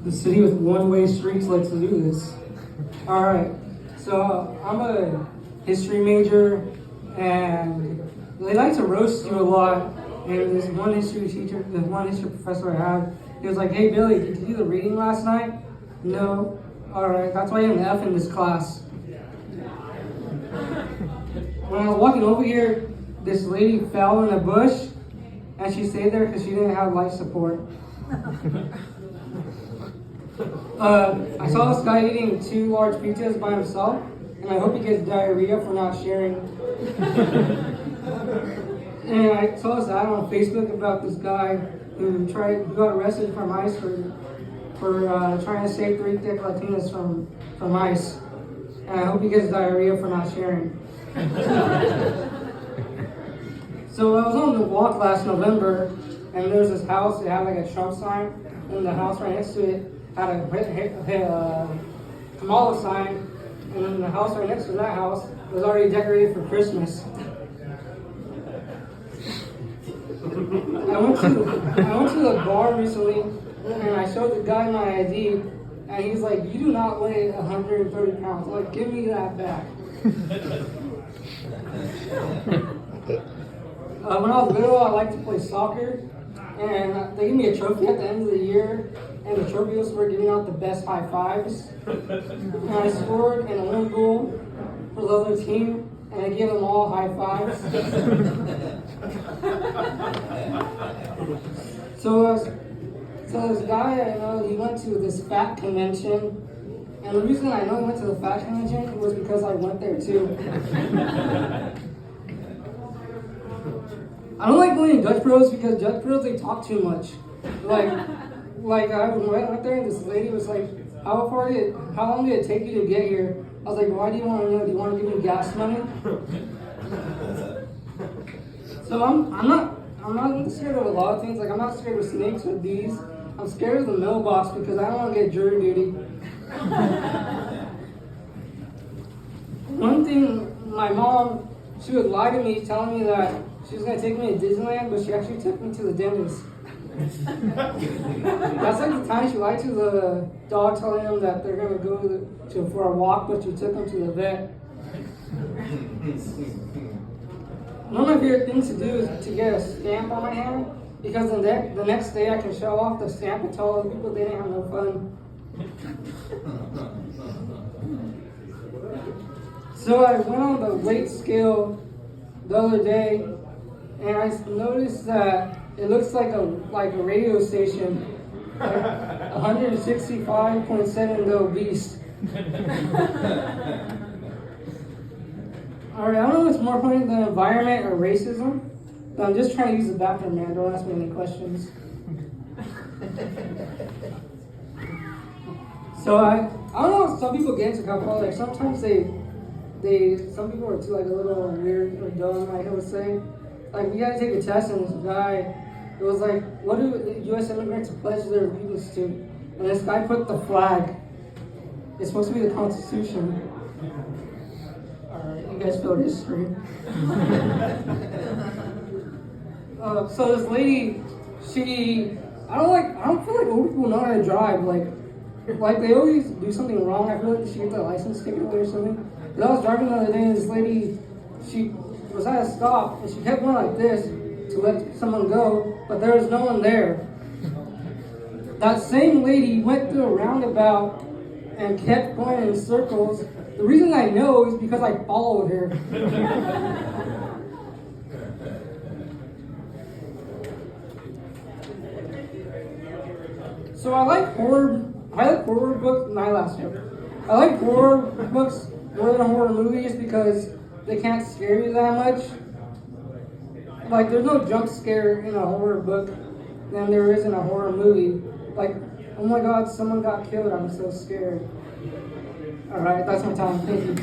The city with one-way streets likes to do this. All right, so I'm a history major, and they like to roast you a lot. And this one history teacher, this one history professor I had, he was like, "Hey Billy, did you do the reading last night?" No. All right, that's why you have an F in this class. When I was walking over here, this lady fell in a bush, and she stayed there because she didn't have life support. I saw this guy eating 2 large pizzas by himself, and I hope he gets diarrhea for not sharing. And I saw this ad on Facebook about this guy who got arrested from ICE for trying to save 3 thick Latinas from ICE. And I hope he gets diarrhea for not sharing. So I was on the walk last November, and there was this house. It had like a Trump sign, and the house right next to it had a Kamala sign, and then the house right next to that house was already decorated for Christmas. I went to the bar recently, and I showed the guy my ID, and he's like, "You do not weigh 130 pounds. Like, give me that back." When I was little, I liked to play soccer, and they gave me a trophy at the end of the year, and the trophy was for giving out the best high fives. And I scored an own goal for the other team, and I gave them all high fives. So this guy I know, he went to this fat convention, and the reason I know he went to the fat convention was because I went there too. I don't like going to Dutch Bros because Dutch Bros, they talk too much. Like I went there and this lady was like, how long did it take you to get here? I was like, why do you want to know? Do you want to give me gas money? So I'm not scared of a lot of things. Like, I'm not scared of snakes or bees. I'm scared of the mailbox because I don't want to get jury duty. One thing, my mom, she would lie to me telling me that she was going to take me to Disneyland, but she actually took me to the dentist. That's like the time she lied to the dog, telling them that they're going to go for a walk, but she took them to the vet. One of my favorite things to do is to get a stamp on my hand, because the next day I can show off the stamp and tell other people they didn't have no fun. So I went on the weight scale the other day, and I noticed that it looks like a radio station, like 165.7 the obese. Alright, I don't know if it's more funny than environment or racism, but I'm just trying to use the bathroom, man. Don't ask me any questions. So I don't know if some people get into alcohol. Like, sometimes some people are too, like, a little weird or dumb, I would say. Like, we had to take a test, and this guy, it was like, what do U.S. immigrants pledge their allegiance to? And this guy put the flag. It's supposed to be the Constitution. Alright, you guys feel history. So this lady, I don't feel like old people know how to drive. Like they always do something wrong. I feel like she get their license taken away or something. But I was driving the other day, and this lady, she was at a stop, and she kept going like this to let someone go, but there was no one there. That same lady went through a roundabout and kept going in circles. The reason I know is because I followed her. So I like horror books. I like horror books more than horror movies because they can't scare you that much. Like, there's no jump scare in a horror book than there is in a horror movie. Like, oh my God, someone got killed. I'm so scared. All right, that's my time. Thank you.